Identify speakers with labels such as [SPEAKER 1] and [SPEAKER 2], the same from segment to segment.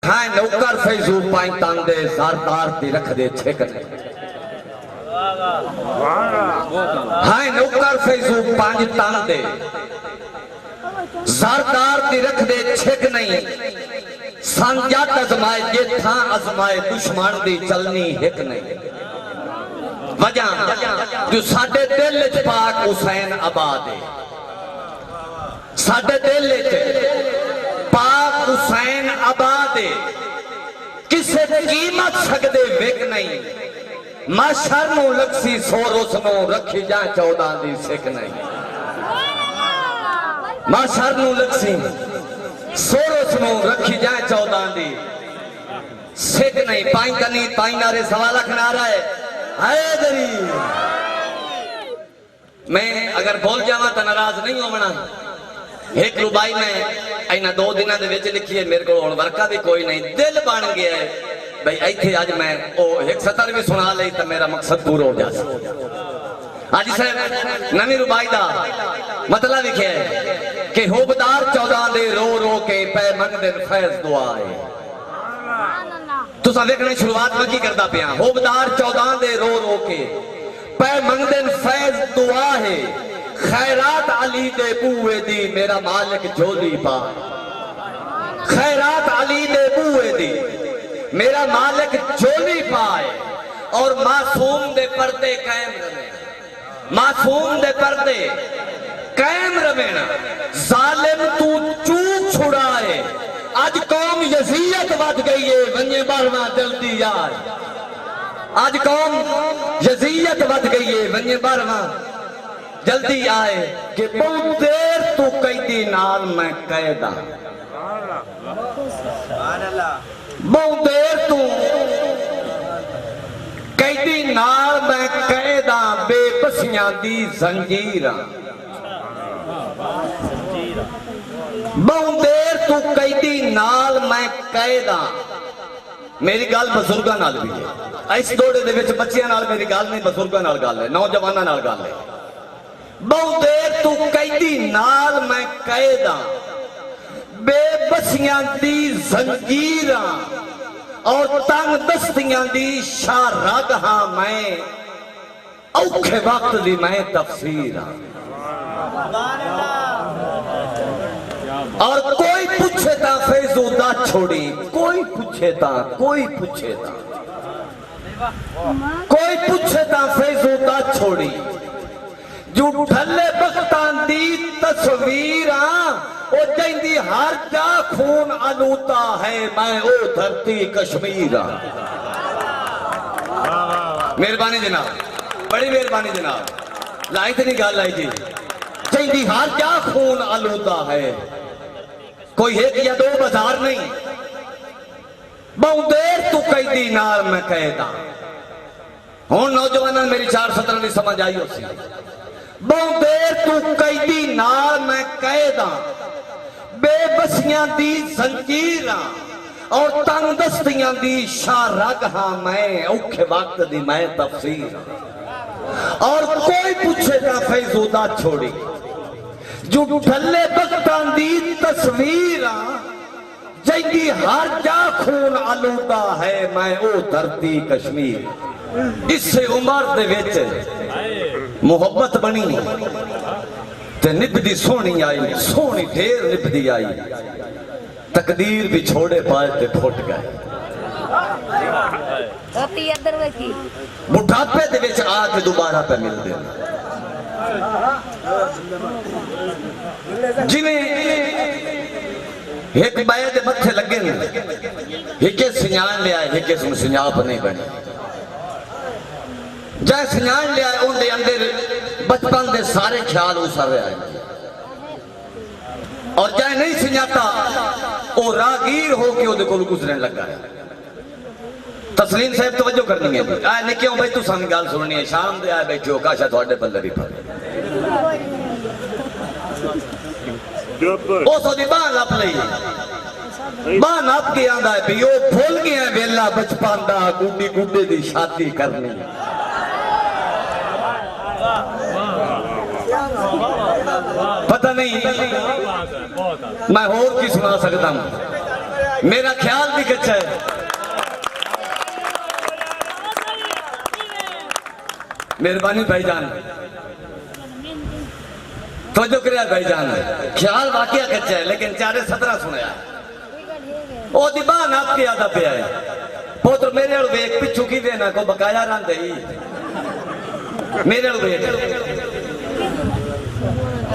[SPEAKER 1] हाय नौकर फैजू पाई तांदे ज़रदार दी रख दे छेक नहीं हाय नौकर फैजू पांच तांदे ज़रदार दी रख दे छेक नहीं संजात अजमाए जे था अजमाए दुश्मन दी चलनी हिक नहीं वजह जो साडे दिल च पाक हुसैन आबाद है साडे दिल च पाक हुसैन आबाद है किसे कीमत सकदे विक नहीं माशर नू लक्सी सोरस नू रखी जा 14 दी सिख नहीं माशर नू लक्सी सोरस नू रखी जा 14 दी सिख नहीं पाई कनी ताई नारे सवा लख नारा है हैदरी मैं अगर बोल जावा तो नाराज नहीं होना एक रुबाई में इन्हें 2 दिनों के विच लिखी है मेरे को हुण वर्का भी कोई नहीं दिल बन गया है भाई इत्थे अज मैं ओ एक सतर भी सुना लई तो मेरा मकसद पूरा हो जाए आज साहब नवी रुबाई दा मतलब लिखिया है कि होबदार 14 दे रो रो के पै मंगदे फैज दुआ है तुसा देखने शुरुआत में की करता पिया होबदार 14 दे रो रो के पै मंगदे फैज दुआ है खैरात अली दे बूए दी मेरा मालिक झोली पाए खैरात अली दे बूए दी मेरा मालिक झोली पाए और मासूम दे पर्दे कायम रहे मासूम दे पर्दे कायम रवेना जालिम तू चूक छुड़ाए आज कौम यजीयत बच गई है वन्य बारवा जल्दी यार आज कौम यजीयत बच गई है वन्य बारवा जल्दी आए कि बहुत देर तू कैदी नाल मैं कैदा बहुत देर तू कैदी नाल मैं कैदा बेबसियां दी जंजीरां बहुत देर तू कैदी नाल मैं कैदा मेरी गल बजुर्गां नाल भी है इस दौड़े दे विच बच्चियां नाल मेरी गल नहीं बजुर्गां नाल गल है नौजवानां नाल गल है बहुत देर तू कैदी नाल मैं कैदा बेबसियां दी जंजीरां और तंग दस्तियां दी शारग हां मैं औखे वक्त दी मैं तफसीर हां और कोई पूछे ता फैजूदा छोड़ी कोई पूछे ता कोई पूछे ता कोई पूछे ता फैजूदा छोड़ी जो ढले बख्तां दी तस्वीरां ओ जैंदी हर जा खून आलूता है मैं ओ धरती कश्मीर मेहरबानी जनाब बड़ी मेहरबानी जनाब लाई तो नहीं गल लाई जी जैंदी हर जा खून आलूता है कोई एक या 2 बाजार नहीं बहुत देर तू कैदी नाल मैं कैदा हुण नौजवानों मेरी 4 सत्र नहीं समझ आई उसी बहुत देर तू कैदी नाल मैं कैदा बेबसियां दी जंजीरां और तंग दस्तियां दी शारग हां मैं औखे वक्त दी मैं तफसीर और कोई पूछे ता फैजूदा छोड़ी जो ढले बख्तां दी तस्वीरां जैंदी हर जा खून आलूदा है मैं ओ धरती कश्मीर इससे उमर दे विच मोहब्बत बनी ते निभदी सोहनी आई सोहनी ढेर निभदी आई तकदीर भी छोड़े पाए ते फुट गए बुढ़ापे दे विच आके दोबारा पे मिलदे जिवें एक बाए दे मत्थे लगे ने हिके सियाण लिया हिके सियाप नहीं बनी जै सियाण लिया उनके अंदर बचपन के सारे ख्याल उसर आए और जै नहीं सियाता वो रागीर होके ओदे कोल गुजरन लगा है तस्लीम साहब तवज्जो करनी है आए ने क्यों भाई तू सन गल सुननी है शाम दे आए बैठो काशा थोड़े बंदे भी फड़े ओ सोदी बाह नप लई बाह नप के आंदा है भी ओ भूल गया वेला बचपन दा गुड्डी गुड्डे दी शादी करनी पता नहीं मैं और की सुना सकता हूं मेरा ख्याल भी कच्चा है। मेहरबानी भाईजान, तवज्जो करिया भाईजान, ख्याल वाकया कच्चा है लेकिन 4:17 सुनाया ओ दी बाह नाप के आदा पे है पुत्र मेरे वाल वेख पिछू की देना को बकाया रंद ही मेरे वाल वेख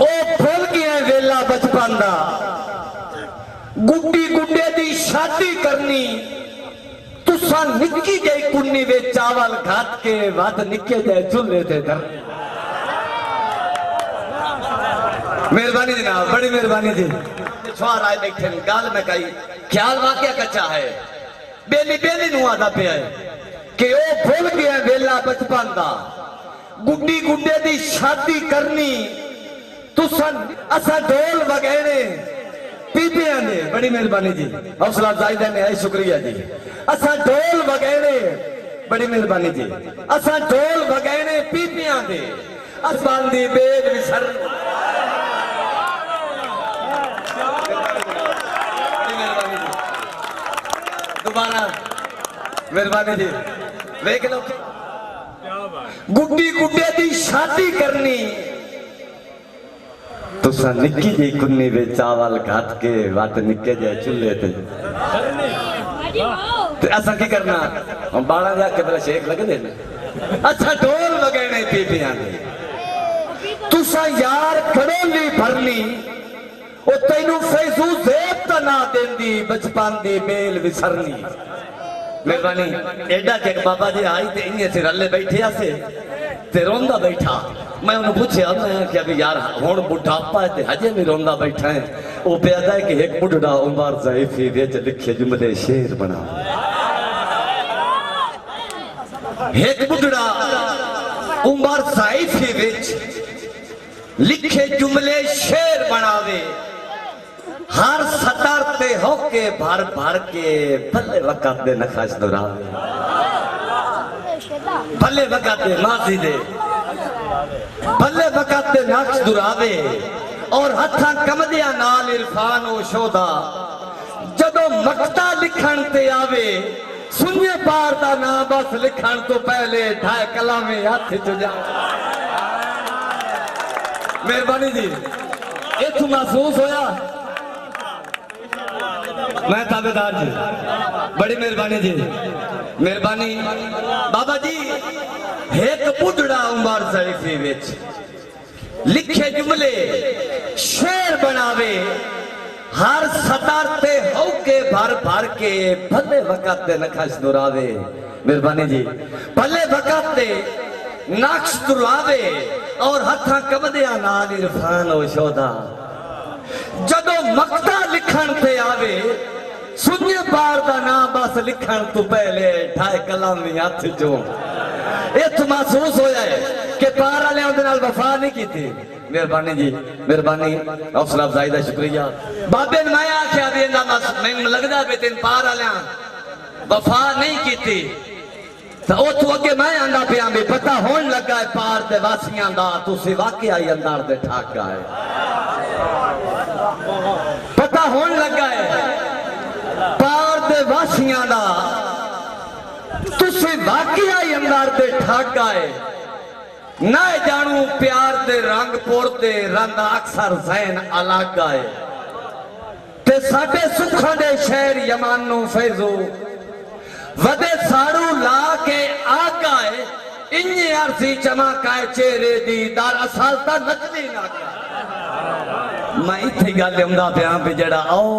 [SPEAKER 1] ओ भुल गया वेला बचपन दा गुड्डी गुड्डे दी शादी करनी तुसा निक्की जई कुन्नी वे चावल घाट के वध निके जाए चूल्हे ते धर। मेहरबानी जनाब, बड़ी मेहरबानी जी। छुआ राय बैठे गाल में कही ख्याल वाकया कच्चा है। बेली बेली नु आदा पे है कि ओ भूल गया वेला बचपन दा गुड्डी गुड्डे दी शादी करनी तुसा असा ढोल वगैरे पीपियां ने। बड़ी मेहरबानी जी, हौसला अफजाई देने आई, शुक्रिया जी। असा ढोल वगैरे, बड़ी मेहरबानी जी, असा ढोल वगैरे पीपियां दे असमान दी बेल विसर। बड़ी मेहरबानी जी, दोबारा मेहरबानी जी। देख लो गुड्डी गुड्डे दी शादी करनी तुसा निक्की जी कुन्नी वे चावल घाट के वत निके जाए चूल्हे ते असा की करना हम बाड़ा जाके मेरा शेख लग देना। अच्छा ढोल वगैने पीपियां दे तुसा यार खड़ोली भरनी ओ तैनू फैजू जेब ता ना देंदी बचपन दी बेल विसरनी। मेहरबानी एडा के बाबा जी आई ते इन्ने से रले बैठे आसे ते रोंदा बैठा। मैं उन्हें पूछा, मैं क्या भी यार हुण बुढ़ापा है ते हजे भी रोंदा बैठा है। वो प्यादा है कि एक बुढ़ा उमर ज़ईफ़ी विच लिखे जुमले शेर बना। एक बुढ़ा उमर ज़ईफ़ी विच लिखे जुमले शेर बनावे हर सतर ते होके भर भर के भले वक़्त दे नखाश दोहरावे भले वक़्त दे माज़ी दे भले वक़्त दे नक्श दुरावे और हथा कमदिया नाल इरफान ओ शोदा जदों मकता लिखण ते आवे सुन्ने पार दा ना बस लिखण तो पहले ढाई कलामे हाथ च जा। मेहरबानी जी, इथों महसूस होया मैं ताबेदार जी। बड़ी मेहरबानी जी, मेहरबानी बाबा जी। एक बुढ़ा उमर ज़ईफ़ी विच लिखे जुमले शेर बनावे हर सतर ते होके भर भर के भले वक़्त दे नक्श दुरावे। मेहरबानी जी, भले वक़्त दे नक्श दुरावे और हथा कमदिया नाल इरफान ओ शोदा जदों मकता लिखण ते आवे सुन्ने पार दा ना बस लिखण तो पहले ढाई कलामी हाथ चो। इथ महसूस होया है कि पार वाले उनदे नाल वफा नहीं की थी। मेहरबानी जी, मेहरबानी, हौसला अफजाई दा शुक्रिया। बाबे ने मैं आख्या भी मैनू लगदा भी तेन पार वाले वफा नहीं की थी तो उथों अगे मैं आंदा पिया भी पता होन लगा है पार दे वासियां दा तुसी वाकया ही अंदर दे ठाका है। पता होन लगा है पार दे वासियां दा तुसी वाकया ही अंदर दे ठाका है। ना जानू प्यार दे रंग पोरते रंग अक्सर जैन अलग आए ते साडे सुखां दे शहर यमानो फैजो वदे साड़ू ला के आग आए इन्ने अर्जी चमकाए चेहरे दी दार असल ता नचदी ना। मैं इथे गल आंदा पिया भी जड़ा आओ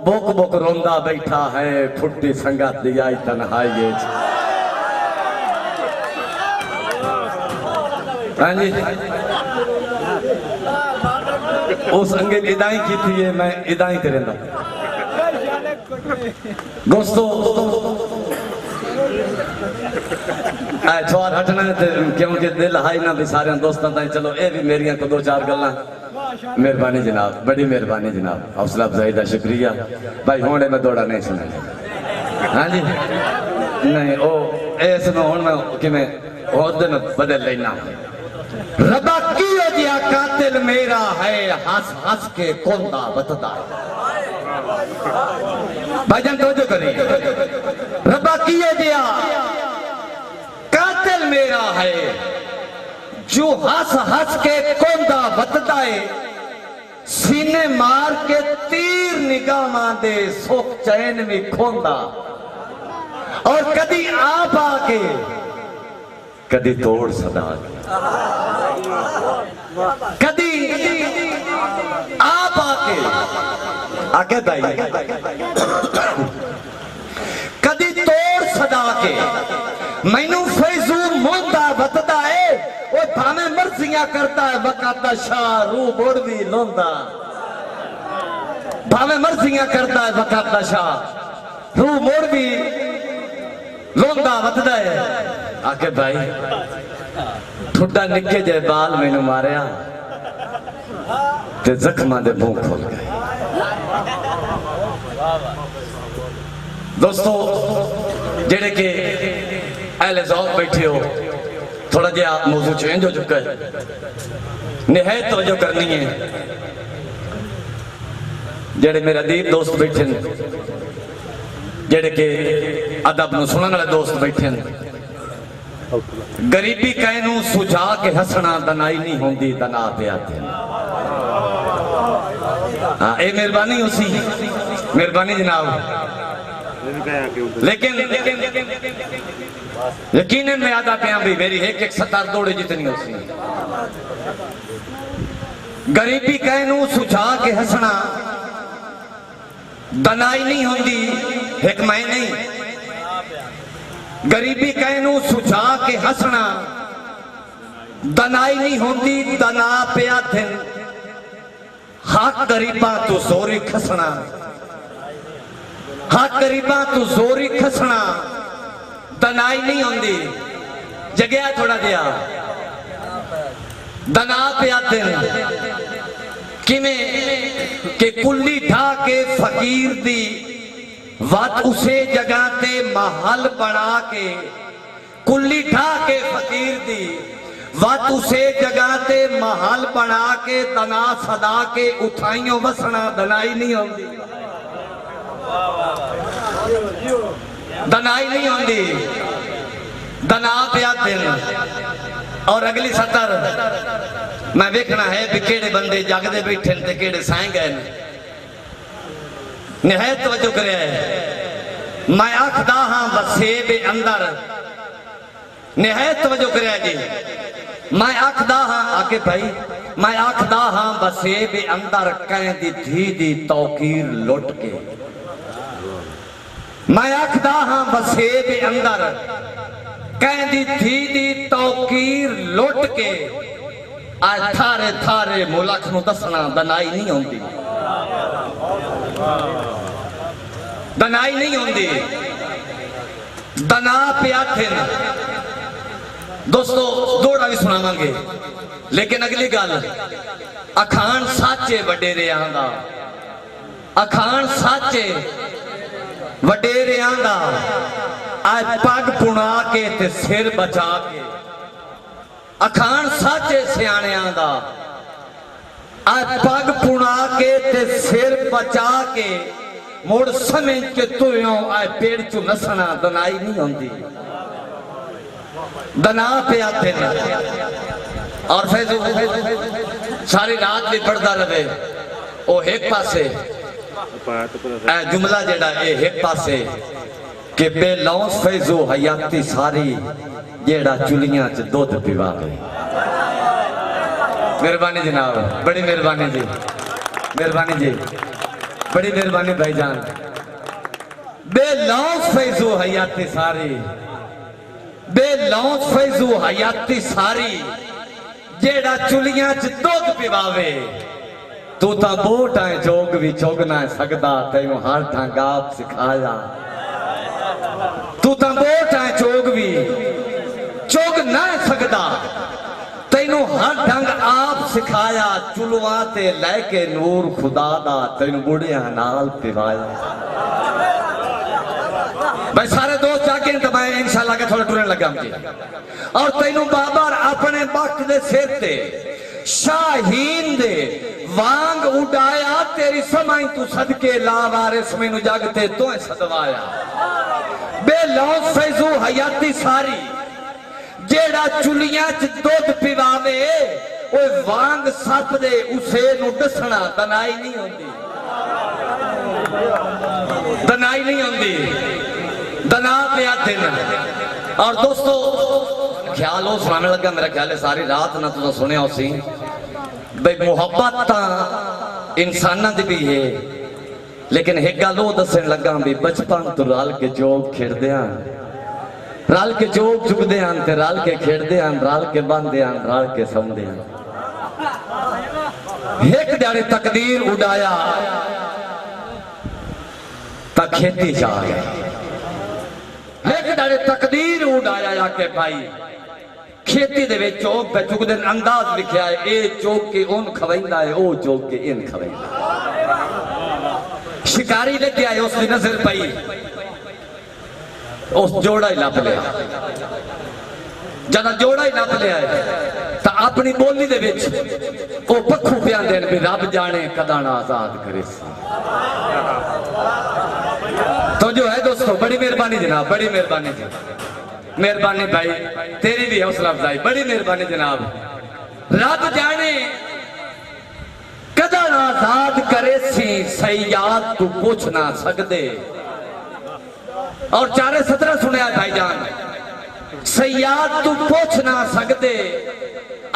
[SPEAKER 1] बोक बोक रोंदा बैठा है फुट्टी संगत दी आई तन्हाई। हाँ जी, उस अंगे इदाई की थी है, मैं इदाई करेंदा। दोस्तों छोर हटना क्योंकि दिल हाई ना भी सारे दोस्तों ताई। चलो ये भी मेरिया को दो चार गल्लां। मेहरबानी जनाब, बड़ी मेहरबानी जनाब, हौसला अफजाई का शुक्रिया भाई। होने में दौड़ा नहीं सुना। हाँ जी, नहीं ओ इस हुण मैं किवें ओहदे में बदल लेना। रबा कियो जिया कातिल मेरा है हंस हंस के कोंदा बतदा। भाईजान तवज्जो करें, रब्बा किए दिया कातिल मेरा है जो हंस हंस के कोंदा वतदा है, सीने मार के तीर निगाहां दे सुख चैन में खोंदा, और कदी आप आके कदी तोड़ सदा कदी आप आके भाई कदी तोड़ सदा के मैनू फैजू मोंदा बतदा है, वो भावे मर्जियां करता है वकाता शाह रू बोड़ भी लोंदा, भावे मर्जियां करता है वकाता शाह रू मोड़ भी लोंदा वतदा है। आके भाई ठुड्डा निके जे बाल मैनू मारिया ते जख्मां दे मुंह खोल गए। दोस्तों जेड़े के अहले ज़ौक़ बैठे हो, थोड़ा जिहा मौजू चेंज हो चुका है, निहायत तवज्जो करनी है। जेड़े मेरे अदीब दोस्त बैठे हैं, जेड़े के अदब नूं सुनने वाले दोस्त बैठे हैं, गरीबी कहनू सुझा के हसना दनाई नहीं होंदी दना पे आते हैं। हाँ ये मेहरबानी उसी मेहरबानी जनाब, लेकिन यकीनन मैं आदा पे भी मेरी एक एक सतार दौड़े जितनी उसी गरीबी कहनू सुझा के हसना दनाई नहीं होंदी, एक मैं नहीं, गरीबी कहनू सुझा के हसना दनाई नहीं होंदी दना पे आथे, हक गरीबा तू जोरी खसना, हक गरीबा तू जोरी खसना दनाई नहीं होंदी। जगह थोड़ा दिया दना पे आथे किमें के कुल्ली ढा के फकीर दी वत उसे जगह ते महल बना के, कुल्ली ढा के फकीर दी वत उसे जगह ते महल बना के, दना सदा के उठाइयों वसना दनाई नहीं होंदी, दनाई नहीं होंदी दना पिया दिन। और अगली सतर मैं देखना है भी केड़े बंदे जागदे बैठे ते केड़े साए गए, निहायत तवज्जो करे है। मैं आखदा हां वसेबे अंदर, निहायत तवज्जो करे जी, मैं आखदा हां आके भाई मैं आखदा हां वसेबे अंदर कह दी धी दी तौकीर लुट के, मैं आखदा हां वसेबे अंदर कह दी धी दी तौकीर लुट के, आज थारे थारे मुलख नूं दसना दनाई नहीं होंदी, दनाई नहीं होंदी दना पिया थे। दोस्तों दौड़ा भी सुनावांगे, लेकिन अगली गल अखान साचे वडेरियां दा, अखान साचे वडेरियां दा आज पग पुना के ते सिर बचा के, अखान साचे सियाणियां दा आज पग पुना के ते सिर बचा के, मुड़ समझ के तुयों आए पेड़ चू नसना दनाई नहीं होंदी, दना पे आते हैं। और फिर सारी रात भी पढ़ता रहे वो एक पासे जुमला जेड़ा एक पासे के बेलौस फैजो हयाती सारी जेड़ा चुलियां च दूध पिवा गई। मेहरबानी जनाब, बड़ी मेहरबानी जी, मेहरबानी जी, बड़ी मेहरबानी भाईजान। बेलौस फैजो हयाती सारी, बेलौस फैजो हयाती सारी जेड़ा चुलियां च दूध पिवावे, तू ता बोट है जोग भी चोग ना सकदा, तेनू हर ढंग आप सिखाया, तू ता बोट है चोग भी चोग ना सकदा, तेनू हर ढंग आप सिखाया, चुलवा ते लैके नूर खुदा दा तेनू बुढ़िया नाल पिवाया। भाई सारे दोस्त जाके तो मैं इंशाल्लाह के थोड़ा टुरन लगा मुझे। और तेनू बाबर अपने वक्त दे सिर ते शाहीन दे वांग उड़ाया तेरी समाई तू सदके ला वारिस मैनू जगते तो सदवाया बेलौस फैजू हयाती सारी जेड़ा चुलियां च दुध पिवावे ओए वांग सप दे उसे नू दसना तनाई नहीं होंदी दनाई नहीं होंदी दना पे दिन। और दोस्तों ख्याल हो सुनाने लगा मेरा ख्याल है सारी रात ना तुम सुनिया उसी भाई मुहब्बत इंसाना दी भी है लेकिन एक गल वो दसन लगा भी बचपन तो रल के जोग खेड़ते हैं रल के जोग चुकते हैं ते रल के खेड़ते हैं रल के बंदे हैं रल के सौंदे हैं। एक दिहाड़े तकदीर उड़ाया ता खेती जा गई एक दिहाड़े तकदीर उड़ाया जाके भाई खेती दे विच चौक पे चुकदे अंदाज लिखिया है ए चौक के उन खवैंदा है ओ चौक के इन खवैंदा शिकारी लेके आए उसकी नजर पई उस जोड़ा ही लप लिया जदा जोड़ा ही लप लिया तो अपनी बोली दे विच ओ पक्खू पिया देन भी रब जाने कदा ना आजाद करे तो जो है दोस्तों बड़ी मेहरबानी जनाब बड़ी मेहरबानी जी मेहरबानी भाई तेरी भी हौसला अफजाई बड़ी मेहरबानी जनाब रब जाने कदा ना आजाद करे सी सयाद तू पूछ ना सकदे और 4:17 सुनिया भाईजान सयाद तू पूछ ना सकदे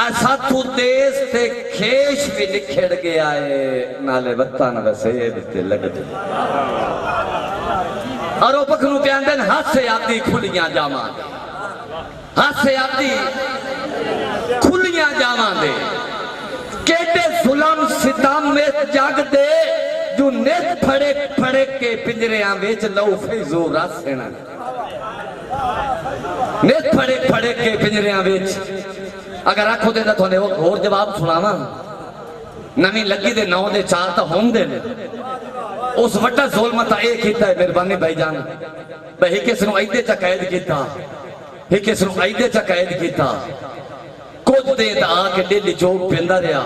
[SPEAKER 1] ऐसा तू देश ते खेश भी निखड़ गया है नाले वतन वसेब ते लगदे और वो पखनू प्यान हाथ से आती खुलियां जावा हाथ से आती खुलियां जावा दे केटे जुल्म सितम में जग दे जो नित फड़े फड़े के पिंजरियां बेच लौ फैजू रासेना नित फड़े फड़े के पिंजरियां बेच अगर आखो दे तो थोड़े और जवाब सुनावा नवी लगी दे 9 दे 4 तो होंदे ने उस वड्डा जुल्म ता ए कीता है मेहरबानी भाईजान भाई किस नु ऐदे च कैद कीता हे किस नु ऐदे च कैद कीता कुछ दे आके डेली चौक पेंदा रहा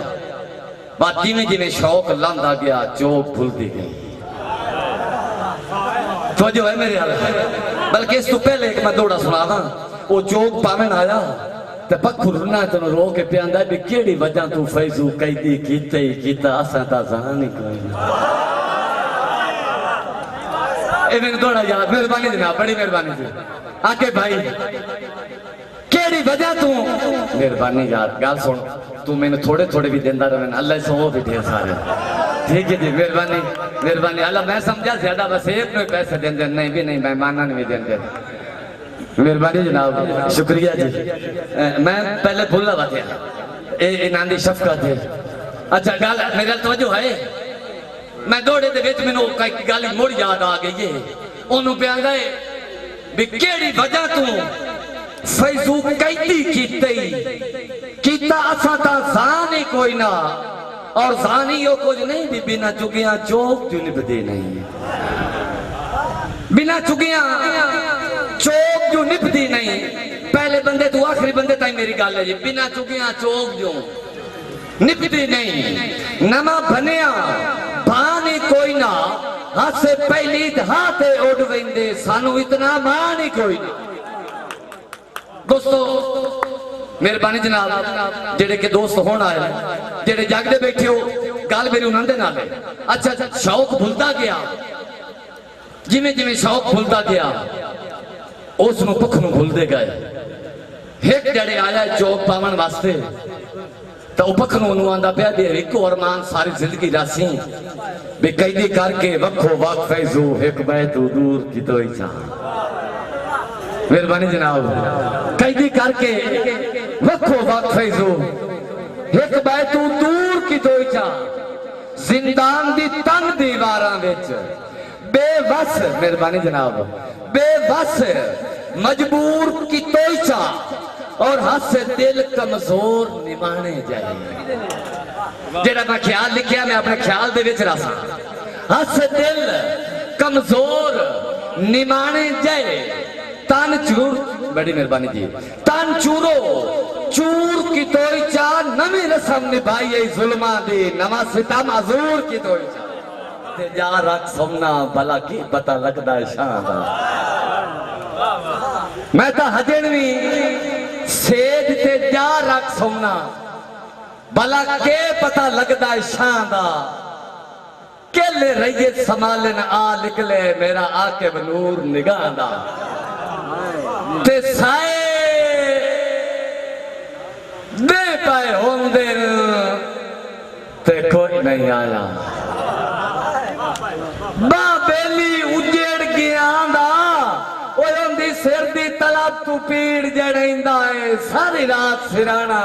[SPEAKER 1] बात जिमें जिमें शौक लांदा गया चौक भूलती गई तो जो है मेरे हाल बल्कि इस तो पहले एक मैं दौड़ा सुनावा वो चौक पावन आया ते पक्खू रुना तेन रो के प्यांदा भी केड़ी वजह तू फैजू कैदी कीते ही कीता असां ता जान ही कोई ए मैंने दौड़ा यार मेहरबानी जनाब बड़ी मेहरबानी जी आके भाई केड़ी वजह तू मेहरबानी यार गल सुन तू मैंने थोड़े थोड़े भी देंदा रहे अल्लाह सो भी ढेर सारे ठीक है जी मेहरबानी मेहरबानी अल्लाह मैं समझा ज्यादा बस एक में पैसे देंदे नहीं भी नहीं मेहमानन भी देंदे मेहरबानी जनाब शुक्रिया जी मैं पहले भूला बात है ए नांदी शफकत है अच्छा गल मेरे तवज्जो है मैं दौड़े दे विच मैनू कई गल मुड़ याद आ गई है ओनू प्यांदा है भी केड़ी वजह तू फैजू कैदी कीता असा ता जान ही कोई ना और जानी यो कुछ नहीं भी बिना चुगिया चौक जो निभदे नहीं बिना चुगिया चौक जो निभदी नहीं पहले बंदे तू आखिरी बंदे ताई मेरी गल है जी बिना चुगिया चौक जो निभदी नहीं नमा बनिया भानी कोई ना हाथ से पहली हाथे उड़ वेंदे सानू इतना मान ही कोई ना दोस्तों मेहरबानी जनाब जेड़े के दोस्त होना है जेड़े जागदे बैठे हो गल मेरी उन्होंने नाल है अच्छा शौक भूलता गया जिमें जिमें शौक भूलता गया उस पख नूं भूलते गए एक जड़े आया चौक पावन वास्ते तो पख नूं आंदा पिया भी एक अरमान सारी जिंदगी रासी भी कैदी करके वखो वख फैजू एक बैतू दूर की तो ही चाह मेहरबानी जनाब कैदी करके वखो वख फैजू एक बैतू दूर की तो ही चाह जिंदान दी तंग दीवारां विच बेबस मेहरबानी जनाब बेबस मजबूर की तो ही चाह और हाथ से दिल कमजोर निभाने जाए जेड़ा मैं ख्याल लिखिया मैं अपने ख्याल दे विच रसा हाथ से दिल कमजोर निभाने जाए तन चूर बड़ी मेहरबानी जी तन चूरो चूर की तोई चा नवी रसम निभाई है जुल्मा दी नवा सितम अजूर की तोई चा ते जा रख सोमना भला की पता लगदा है शाह दा मैं तो हजणवी सेज ते जा रख सोमना भला के पता लगदा है शाह दा केले रहिए संभालन आ निकले मेरा आके नूर निगाह दा ते साए दे पाए होंदे ते कोई नहीं आया बा बेली उजेड़ गया दा ओंदी सिर दी तलब तू पीड़ जड़ेंदा है सारी रात सिराना